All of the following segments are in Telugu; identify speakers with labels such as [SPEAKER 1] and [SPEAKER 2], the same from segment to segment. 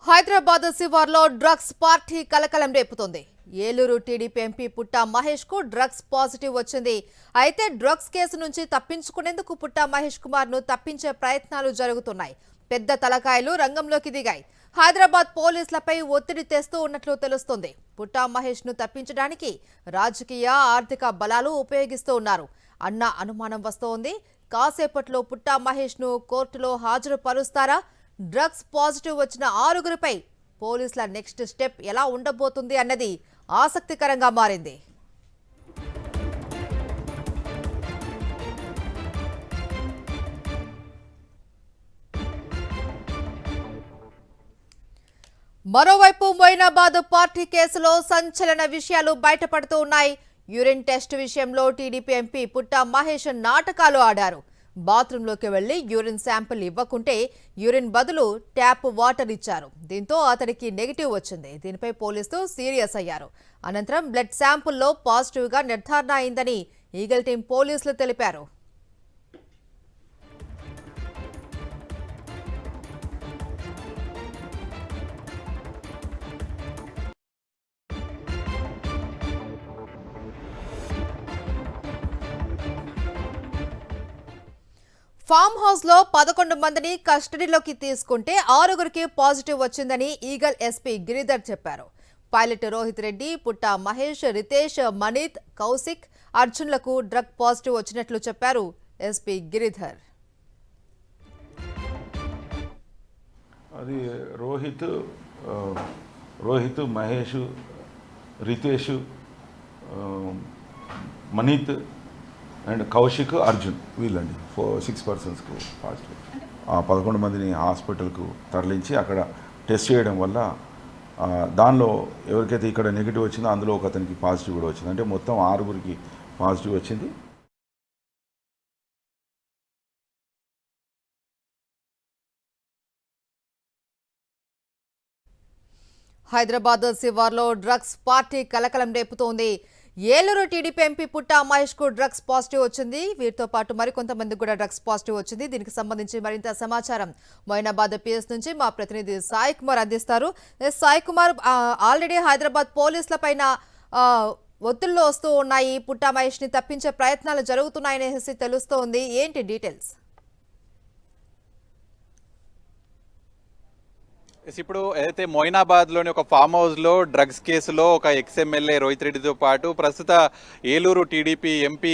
[SPEAKER 1] హైదరాబాద్ శివార్లో డ్రగ్స్ పార్టీ కలకలం రేపుతోంది. ఏలూరు టీడీపీ ఎంపీ పుట్టా మహేష్ కు డ్రగ్స్ పాజిటివ్ వచ్చింది. అయితే డ్రగ్స్ కేసు నుంచి తప్పించుకునేందుకు పుట్టా మహేష్ కుమార్ ను తప్పించే ప్రయత్నాలు జరుగుతున్నాయి. పెద్ద తలకాయలు రంగంలోకి దిగాయి. హైదరాబాద్ పోలీసులపై ఒత్తిడి తెస్తూ ఉన్నట్లు తెలుస్తోంది. పుట్టా మహేష్ ను తప్పించడానికి రాజకీయ ఆర్థిక బలాలు ఉపయోగిస్తూ ఉన్నారు అన్న అనుమానం వస్తోంది. కాసేపట్లో పుట్టా మహేష్ ను కోర్టులో హాజరుపరుస్తారా? డ్రగ్స్ పాజిటివ్ వచ్చిన 6గురిపై పోలీసుల నెక్స్ట్ స్టెప్ ఎలా ఉండబోతుంది అన్నది ఆసక్తికరంగా మారింది. మరోవైపు మొయినాబాద్ పార్టీ కేసులో సంచలన విషయాలు బయటపడుతూ ఉన్నాయి. యూరిన్ టెస్ట్ విషయంలో టీడీపీ ఎంపీ పుట్టా మహేష్ నాటకాలు ఆడారు. బాత్రూంలోకి వెళ్లి యూరిన్ శాంపిల్ ఇవ్వకుంటే యూరిన్ బదులు ట్యాప్ వాటర్ ఇచ్చారు. దీంతో అతడికి నెగిటివ్ వచ్చింది. దీనిపై పోలీసులు సీరియస్ అయ్యారు. అనంతరం బ్లడ్ శాంపుల్లో పాజిటివ్ గా నిర్ధారణ అయిందని ఈగల్ టీం పోలీసులు తెలిపారు. ఫామ్ హౌస్ లో 11 మందిని కస్టడీలోకి తీసుకుంటే 6గురికి పాజిటివ్ వచ్చిందని ఈగల్ ఎస్పీ గిరిధర్ చెప్పారు. పైలట్ రోహిత్ రెడ్డి, పుట్టా మహేష్, రితేష్, మనీత్, కౌశిక్, అర్జున్లకు డ్రగ్ పాజిటివ్ వచ్చినట్లు చెప్పారు ఎస్పీ గిరిధర్.
[SPEAKER 2] అది రోహిత్, మహేష్, రితేష్, మనీత్ అండ్ కౌశిక్, అర్జున్ వీళ్ళండి 6 పర్సన్స్కు పాజిటివ్. 11 మందిని హాస్పిటల్కు తరలించి అక్కడ టెస్ట్ చేయడం వల్ల దానిలో ఎవరికైతే ఇక్కడ నెగిటివ్ వచ్చిందో అందులో ఒక అతనికి పాజిటివ్ కూడా వచ్చింది. అంటే మొత్తం 6గురికి పాజిటివ్ వచ్చింది.
[SPEAKER 1] హైదరాబాద్ శివార్లో డ్రగ్స్ పార్టీ కలకలం రేపుతోంది. ఏలూరు టీడీపీ ఎంపీ పుట్టా మహేష్ కు డ్రగ్స్ పాజిటివ్ వచ్చింది. వీరితో పాటు మరికొంతమందికి కూడా డ్రగ్స్ పాజిటివ్ వచ్చింది. దీనికి సంబంధించి మరింత సమాచారం మొయినాబాద్ పిఎస్ నుంచి మా ప్రతినిధి సాయి కుమార్ అందిస్తారు. సాయి కుమార్, ఆల్రెడీ హైదరాబాద్ పోలీసుల పైన ఒత్తిళ్లు వస్తూ ఉన్నాయి. పుట్టా మహేష్ ని తప్పించే ప్రయత్నాలు జరుగుతున్నాయనేసి తెలుస్తోంది. ఏంటి డీటెయిల్స్?
[SPEAKER 3] ఇప్పుడు ఏదైతే మొయినాబాద్లోని ఒక ఫామ్ హౌస్లో డ్రగ్స్ కేసులో ఒక ఎక్స్ఎమ్మెల్యే రోహిత్ రెడ్డితో పాటు ప్రస్తుత ఏలూరు టీడీపీ ఎంపీ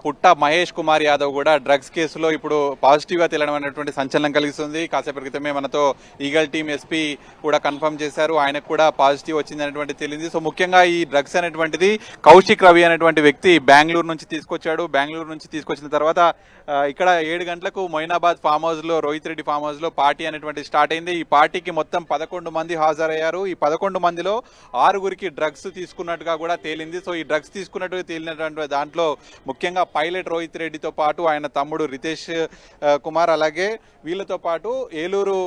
[SPEAKER 3] పుట్టా మహేష్ కుమార్ యాదవ్ కూడా డ్రగ్స్ కేసులో ఇప్పుడు పాజిటివ్గా తేలడం అనేటువంటి సంచలనం కలిగిస్తుంది. కాసేపటి క్రితమే మనతో ఈగల్ టీం ఎస్పీ కూడా కన్ఫర్మ్ చేశారు. ఆయనకు కూడా పాజిటివ్ వచ్చింది అనేటువంటి తెలిసింది. సో ముఖ్యంగా ఈ డ్రగ్స్ అనేటువంటిది కౌశిక్ రవి అనేటువంటి వ్యక్తి బెంగళూరు నుంచి తీసుకొచ్చాడు. బెంగళూరు నుంచి తీసుకొచ్చిన తర్వాత ఇక్కడ 7 గంటలకు మొయినాబాద్ ఫామ్ హౌస్లో, రోహిత్ రెడ్డి ఫామ్ హౌస్లో పార్టీ అనేటువంటి స్టార్ట్ అయింది. ఈ పార్టీకి మొత్తం 11 మంది హాజరయ్యారు. ఈ 11 మందిలో 6గురికి డ్రగ్స్ తీసుకున్నట్టుగా కూడా తేలింది. సో ఈ డ్రగ్స్ తీసుకున్నట్టుగా తేలినటువంటి దాంట్లో ముఖ్యంగా పైలట్ రోహిత్ రెడ్డితో పాటు ఆయన తమ్ముడు రితేష్ కుమార్, అలాగే వీళ్ళతో పాటు ఏలూరు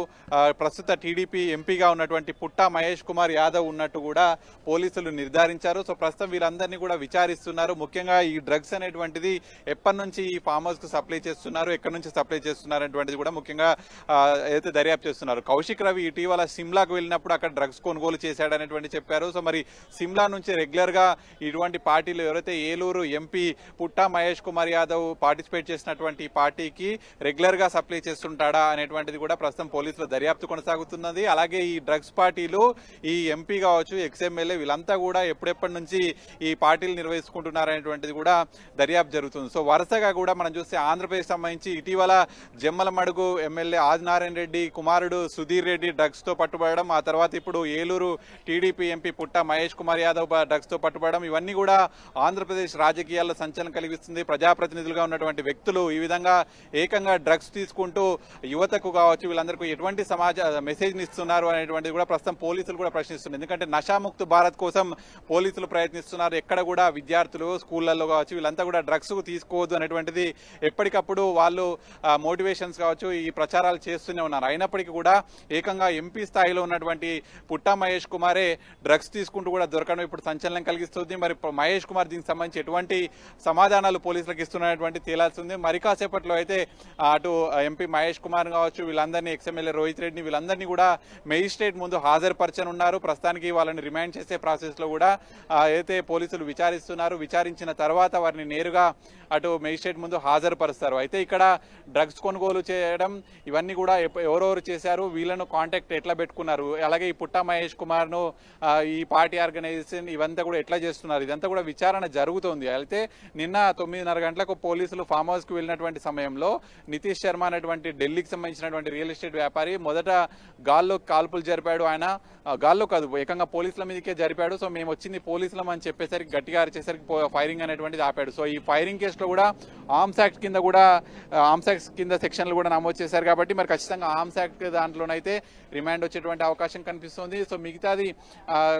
[SPEAKER 3] ప్రస్తుత టీడీపీ ఎంపీగా ఉన్నటువంటి పుట్టా మహేష్ కుమార్ యాదవ్ ఉన్నట్టు కూడా పోలీసులు నిర్ధారించారు. సో ప్రస్తుతం వీళ్ళందరినీ కూడా విచారిస్తున్నారు. ముఖ్యంగా ఈ డ్రగ్స్ అనేటువంటిది ఎప్పటి నుంచి ఈ ఫామ్ హౌస్ కు సప్లై చేస్తున్నారు, ఎక్కడి నుంచి సప్లై చేస్తున్నారు అనేటువంటిది కూడా ముఖ్యంగా ఏదైతే దర్యాప్తు చేస్తున్నారు. కౌశిక్ రవి ఇటీవల సిమ్లాకు వెళ్ళినప్పుడు అక్కడ డ్రగ్స్ కొనుగోలు చేశాడనేటువంటి చెప్పారు. సో మరి సిమ్లా నుంచి రెగ్యులర్ గా ఇటువంటి పార్టీలు ఎవరైతే ఏలూరు ఎంపీ పుట్టా మహేష్ కుమార్ యాదవ్ పార్టిసిపేట్ చేసినటువంటి పార్టీకి రెగ్యులర్ గా సప్లై చేస్తుంటాడా అనేటువంటిది కూడా ప్రస్తుతం పోలీసుల దర్యాప్తు కొనసాగుతున్నది. అలాగే ఈ డ్రగ్స్ పార్టీలు ఈ ఎంపీ కావచ్చు, ఎక్స్ఎమ్మెల్యే వీళ్ళంతా కూడా ఎప్పుడెప్పటి నుంచి ఈ పార్టీలు నిర్వహించుకుంటున్నారనేటువంటిది కూడా దర్యాప్తు జరుగుతుంది. సో వరుసగా కూడా మనం చూస్తే ఆంధ్రప్రదేశ్ సంబంధించి ఇటీవల జమ్మలమడుగు ఎమ్మెల్యే ఆదినారాయణ రెడ్డి కుమారుడు సుధీర్ రెడ్డి డ్రగ్స్ తో పట్టుబడడం, ఆ తర్వాత ఇప్పుడు ఏలూరు టీడీపీ ఎంపీ పుట్టా మహేష్ కుమార్ యాదవ్ డ్రగ్స్ తో పట్టుబడడం, ఇవన్నీ కూడా ఆంధ్రప్రదేశ్ రాజకీయాల్లో సంచలనం కలిగిస్తుంది. ప్రజాప్రతినిధులుగా ఉన్నటువంటి వ్యక్తులు ఈ విధంగా ఏకంగా డ్రగ్స్ తీసుకుంటూ యువతకు కావచ్చు వీళ్ళందరికీ ఎటువంటి మెసేజ్ ఇస్తున్నారు అనేటువంటిది కూడా ప్రస్తుతం పోలీసులు కూడా ప్రశ్నిస్తున్నారు. ఎందుకంటే నషాముక్త భారత్ కోసం పోలీసులు ప్రయత్నిస్తున్నారు. ఎక్కడ కూడా విద్యార్థులు స్కూళ్లలో కావచ్చు వీళ్ళంతా కూడా డ్రగ్స్ తీసుకోవద్దు అనేటువంటిది ఎప్పటికప్పుడు వాళ్ళు మోటివేషన్స్ కావచ్చు ఈ ప్రచారాలు చేస్తూనే ఉన్నారు. అయినప్పటికీ కూడా ఏకంగా ఎంపీ ఎంపీ స్థాయిలో ఉన్నటువంటి పుట్టా మహేష్ కుమారే డ్రగ్స్ తీసుకుంటూ కూడా దొరకడం ఇప్పుడు సంచలనం కలిగిస్తుంది. మరి మహేష్ కుమార్ దీనికి సంబంధించి ఎటువంటి సమాధానాలు పోలీసులకు ఇస్తున్నటువంటి తేలాల్సింది. మరి కాసేపట్లో అయితే అటు ఎంపీ మహేష్ కుమార్ కావచ్చు, వీళ్ళందరినీ ఎక్స్ఎమ్మెల్యే రోహిత్ రెడ్డిని వీళ్ళందరినీ కూడా మెజిస్ట్రేట్ ముందు హాజరుపరచనున్నారు. ప్రస్తుతానికి వాళ్ళని రిమాండ్ చేసే ప్రాసెస్లో కూడా అయితే పోలీసులు విచారిస్తున్నారు. విచారించిన తర్వాత వారిని నేరుగా అటు మెజిస్ట్రేట్ ముందు హాజరుపరుస్తారు. అయితే ఇక్కడ డ్రగ్స్ కొనుగోలు చేయడం ఇవన్నీ కూడా ఎవరెవరు చేశారు, వీళ్ళను కాంటాక్ట్ ఎట్లా పెట్టుకున్నారు, అలాగే ఈ పుట్టా మహేష్ కుమార్ను ఈ పార్టీ ఆర్గనైజేషన్ ఇవంతా కూడా ఎట్లా చేస్తున్నారు, ఇదంతా కూడా విచారణ జరుగుతోంది. అయితే నిన్న 9:30 గంటలకు పోలీసులు ఫామ్ హౌస్కి వెళ్ళినటువంటి సమయంలో నితీష్ శర్మ అనేటువంటి ఢిల్లీకి సంబంధించినటువంటి రియల్ ఎస్టేట్ వ్యాపారి మొదట గాల్లో కాల్పులు జరిపాడు. ఆయన గాల్లో కాదు, ఏకంగా పోలీసుల మీదకే జరిపాడు. సో మేము వచ్చింది పోలీసులం అని చెప్పేసరికి గట్టిగా అరిచేసరికి ఫైరింగ్ అనేటువంటిది ఆపాడు. సో ఈ ఫైరింగ్ కేసులో కూడా ఆర్మ్స్ యాక్ట్ కింద సెక్షన్లు కూడా నమోదు చేశారు. కాబట్టి మరి ఖచ్చితంగా ఆర్మ్స్ యాక్ట్ దాంట్లోనైతే రిమాండ్ వచ్చేటువంటి అవకాశం కనిపిస్తుంది. సో మిగతాది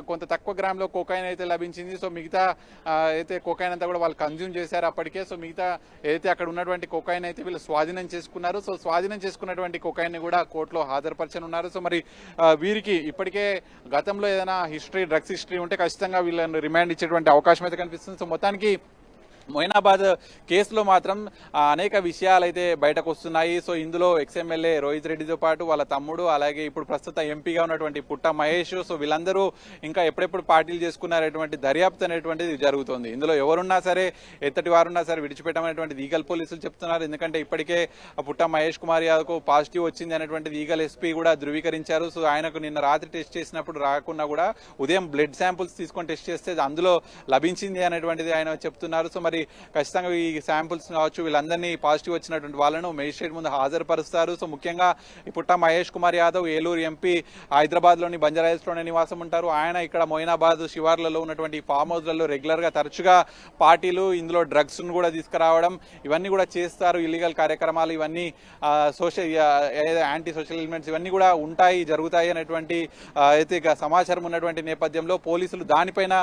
[SPEAKER 3] కొంత తక్కువ గ్రామ్లో కోకాయిన్ అయితే లభించింది. సో మిగతా అయితే కోకాయిన్ అంతా కూడా వాళ్ళు కన్జ్యూమ్ చేశారు అప్పటికే. సో మిగతా ఏదైతే అక్కడ ఉన్నటువంటి కోకాయిన్ అయితే వీళ్ళు స్వాధీనం చేసుకున్నారు. సో స్వాధీనం చేసుకున్నటువంటి కోకాయిన్ ని కూడా కోర్టులో హాజరుపరచనున్నారు. సో మరి వీరికి ఇప్పటికే గతంలో ఏదైనా డ్రగ్స్ హిస్టరీ ఉంటే ఖచ్చితంగా వీళ్ళని రిమాండ్ ఇచ్చేటువంటి అవకాశం అయితే కనిపిస్తుంది. సో మొత్తానికి మొయినాబాద్ కేసులో మాత్రం అనేక విషయాలు అయితే బయటకు వస్తున్నాయి. సో ఇందులో ఎక్స్ఎమ్మెల్యే రోహిత్ రెడ్డితో పాటు వాళ్ళ తమ్ముడు, అలాగే ఇప్పుడు ప్రస్తుత ఎంపీగా ఉన్నటువంటి పుట్టా మహేష్, సో వీళ్ళందరూ ఇంకా ఎప్పుడెప్పుడు పార్టీలు చేసుకున్నారనేటువంటి దర్యాప్తు అనేటువంటిది జరుగుతుంది. ఇందులో ఎవరున్నా సరే, ఎత్తటి వారున్నా సరే విడిచిపెట్టమనేటువంటిది ఈగల్ పోలీసులు చెప్తున్నారు. ఎందుకంటే ఇప్పటికే పుట్టా మహేష్ కుమార్ యాదవ్కు పాజిటివ్ వచ్చింది అనేటువంటిది ఈగల్ ఎస్పీ కూడా ధృవీకరించారు. సో ఆయనకు నిన్న రాత్రి టెస్ట్ చేసినప్పుడు రాకున్నా కూడా ఉదయం బ్లడ్ శాంపుల్స్ తీసుకొని టెస్ట్ చేస్తే అందులో లభించింది అనేటువంటిది ఆయన చెప్తున్నారు. సో మరి ఖచ్చితంగా ఈ శాంపుల్స్ కావచ్చు, వీళ్ళందరినీ పాజిటివ్ వచ్చినటువంటి వాళ్ళను మెజిస్ట్రేట్ ముందు హాజరుపరుస్తారు. సో ముఖ్యంగా ఈ పుట్టా మహేష్ కుమార్ యాదవ్ ఏలూరు ఎంపీ, హైదరాబాద్లోని బంజారాహిల్స్లోనే నివాసం ఉంటారు. ఆయన ఇక్కడ మొయినాబాద్ శివార్లలో ఉన్నటువంటి ఫామ్ హౌస్లలో రెగ్యులర్గా తరచుగా పార్టీలు, ఇందులో డ్రగ్స్ను కూడా తీసుకురావడం ఇవన్నీ కూడా చేస్తారు. ఇల్లీగల్ కార్యక్రమాలు ఇవన్నీ యాంటీ సోషల్ ఎలిమెంట్స్ ఇవన్నీ కూడా జరుగుతాయి అనేటువంటి అయితే సమాచారం ఉన్నటువంటి నేపథ్యంలో పోలీసులు దానిపైన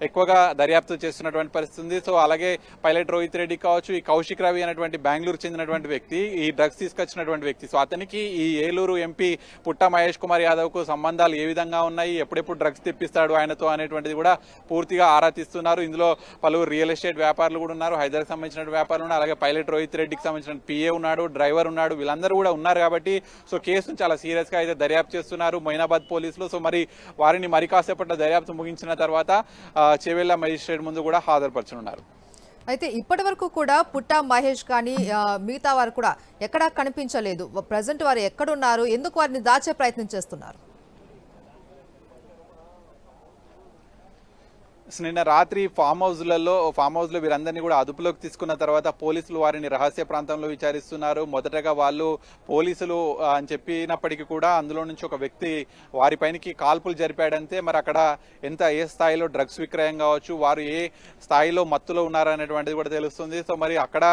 [SPEAKER 3] ఎక్కువగా దర్యాప్తు చేస్తున్నటువంటి పరిస్థితి ఉంది. సో అలాగే పైలట్ రోహిత్ రెడ్డి కావచ్చు, ఈ కౌశిక్ రవి అనేటువంటి బెంగళూరు చెందినటువంటి వ్యక్తి, ఈ డ్రగ్స్ తీసుకొచ్చినటువంటి వ్యక్తి. సో అతనికి ఈ ఏలూరు ఎంపీ పుట్టా మహేష్ కుమార్ యాదవ్ కు సంబంధాలు ఏ విధంగా ఉన్నాయి, ఎప్పుడెప్పుడు డ్రగ్స్ తెప్పిస్తాడు ఆయనతో అనేటువంటిది కూడా పూర్తిగా ఆరా తీస్తున్నారు. ఇందులో పలువురు రియల్ ఎస్టేట్ వ్యాపారులు కూడా ఉన్నారు, హైదరాబాద్ సంబంధించిన వ్యాపారులు ఉన్నారు, అలాగే పైలట్ రోహిత్ రెడ్డికి సంబంధించిన పిఏ ఉన్నాడు, డ్రైవర్ ఉన్నాడు, వీళ్ళందరూ కూడా ఉన్నారు. కాబట్టి సో కేసును చాలా సీరియస్ గా అయితే దర్యాప్తు చేస్తున్నారు మొయినాబాద్ పోలీసులు. సో మరి వారిని మరి కాసేపట్లో దర్యాప్తు ముగించిన తర్వాత చేవెళ్ల మెజిస్ట్రేట్ ముందు కూడా హాజరుపరచనున్నారు.
[SPEAKER 1] అయితే ఇప్పటి వరకు కూడా పుట్టా మహేష్ కానీ మిగతా వారు కూడా ఎక్కడా కనిపించలేదు. ప్రజెంట్ వారు ఎక్కడున్నారు, ఎందుకు వారిని దాచే ప్రయత్నం చేస్తున్నారు?
[SPEAKER 3] నిన్న రాత్రి ఫామ్ హౌస్లో వీరందరినీ కూడా అదుపులోకి తీసుకున్న తర్వాత పోలీసులు వారిని రహస్య ప్రాంతంలో విచారిస్తున్నారు. మొదటగా వాళ్ళు పోలీసులు అని చెప్పినప్పటికీ కూడా అందులో నుంచి ఒక వ్యక్తి వారిపైనకి కాల్పులు జరిపాడంతే. మరి అక్కడ ఏ స్థాయిలో డ్రగ్స్ విక్రయం కావచ్చు, వారు ఏ స్థాయిలో మత్తులో ఉన్నారనేటువంటిది కూడా తెలుస్తుంది. సో మరి అక్కడ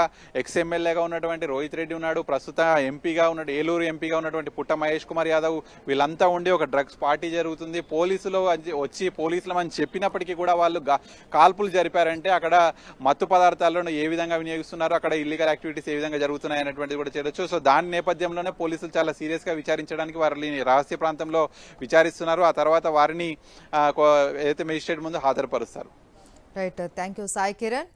[SPEAKER 3] ఎక్స్ఎమ్మెల్యేగా ఉన్నటువంటి రోహిత్ రెడ్డి ఉన్నాడు, ప్రస్తుత ఎంపీగా ఉన్నాడు, ఏలూరు ఎంపీగా ఉన్నటువంటి పుట్టా మహేష్ కుమార్ యాదవ్, వీళ్ళంతా ఉండి ఒక డ్రగ్స్ పార్టీ జరుగుతుంది. పోలీసులు వచ్చి పోలీసులమని చెప్పినప్పటికీ కూడా వాళ్ళు కాల్పులు జరిపారంటే అక్కడ మత్తు పదార్థాలను ఏ విధంగా వినియోగిస్తున్నారు, అక్కడ ఇల్లీగల్ యాక్టివిటీస్ ఏ విధంగా జరుగుతున్నాయి అనేటువంటిది కూడా చేయొచ్చు. సో దాని నేపథ్యంలోనే పోలీసులు చాలా సీరియస్ గా విచారించడానికి వారిని రహస్య ప్రాంతంలో విచారిస్తున్నారు. ఆ తర్వాత వారిని ఏదైతే మెజిస్ట్రేట్ ముందు హాజరుపరుస్తారు.
[SPEAKER 1] Right, thank you Sai Kiran.